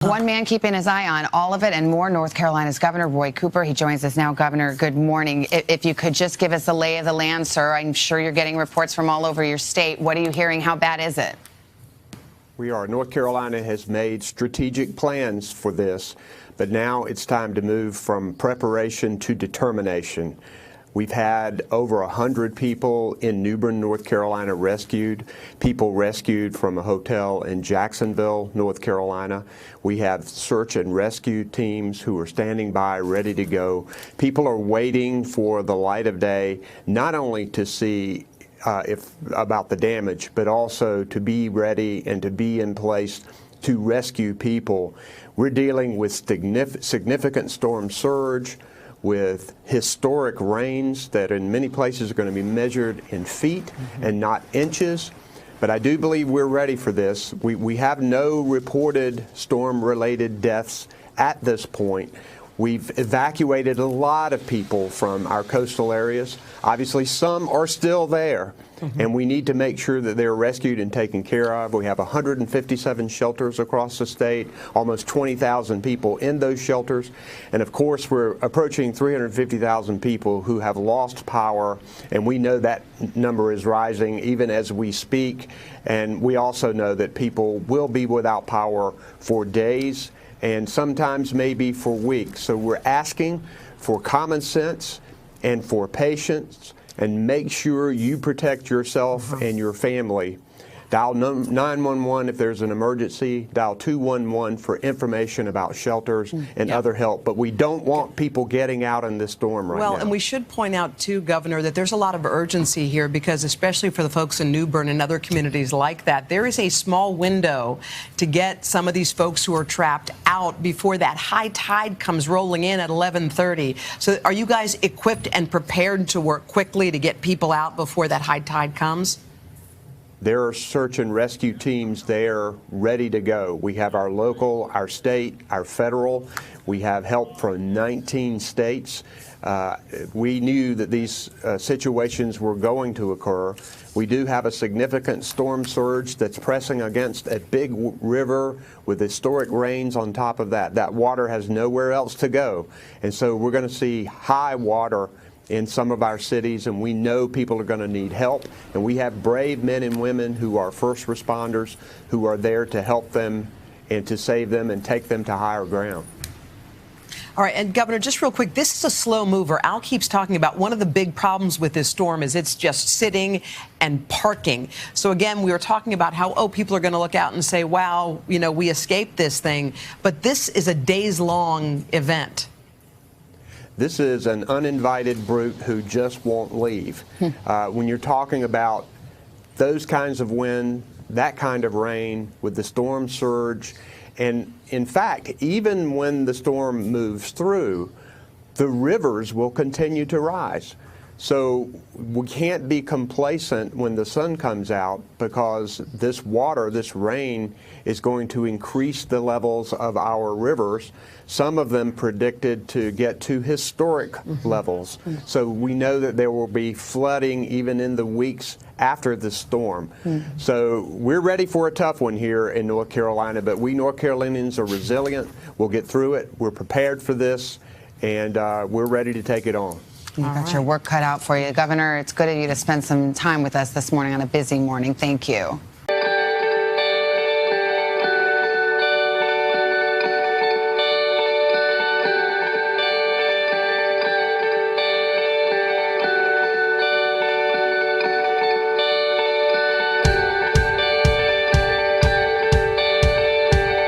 One man keeping his eye on all of it and more, North Carolina's Governor Roy Cooper. He joins us now. Governor, good morning. If you could just give us a lay of the land, sir. I'm sure you're getting reports from all over your state. What are you hearing? How bad is it? We are. North Carolina has made strategic plans for this, but now it's time to move from preparation to determination. We've had over 100 people in New Bern, North Carolina rescued, people rescued from a hotel in Jacksonville, North Carolina. We have search and rescue teams who are standing by, ready to go. People are waiting for the light of day, not only to see about the damage, but also to be ready and to be in place to rescue people. We're dealing with significant storm surge, with historic rains that in many places are going to be measured in feet and not inches. But I do believe we're ready for this. We have no reported storm-related deaths at this point. We've evacuated a lot of people from our coastal areas. Obviously, some are still there, and we need to make sure that they're rescued and taken care of. We have 157 shelters across the state, almost 20,000 people in those shelters. And of course, we're approaching 350,000 people who have lost power, and we know that number is rising even as we speak. And we also know that people will be without power for days and sometimes maybe for weeks. So we're asking for common sense and for patience, and make sure you protect yourself and your family. Dial 911 if there's an emergency. Dial 211 for information about shelters and other help. But we don't want people getting out in this storm right now. Well, and we should point out, too, Governor, that there's a lot of urgency here because, especially for the folks in New Bern and other communities like that, there is a small window to get some of these folks who are trapped out before that high tide comes rolling in at 11:30. So are you guys equipped and prepared to work quickly to get people out before that high tide comes? There are search and rescue teams there ready to go. We have our local, our state, our federal. We have help from 19 states. We knew that these situations were going to occur. We do have a significant storm surge that's pressing against a big river with historic rains on top of that. That water has nowhere else to go. And so we're going to see high water in some of our cities, and we know people are going to need help. And we have brave men and women who are first responders who are there to help them and to save them and take them to higher ground. All right, and Governor, just real quick, this is a slow mover. Al keeps talking about one of the big problems with this storm is it's just sitting and parking. So again, we were talking about how, people are going to look out and say, wow, you know, we escaped this thing. But this is a days-long event. This is an uninvited brute who just won't leave. When you're talking about those kinds of wind, that kind of rain with the storm surge, and in fact, even when the storm moves through, the rivers will continue to rise. So we can't be complacent when the sun comes out, because this water, this rain, is going to increase the levels of our rivers, some of them predicted to get to historic levels. So we know that there will be flooding even in the weeks after the storm. So we're ready for a tough one here in North Carolina, but we North Carolinians are resilient. We'll get through it. We're prepared for this, and we're ready to take it on. You've got your work cut out for you. Governor, it's good of you to spend some time with us this morning on a busy morning. Thank you.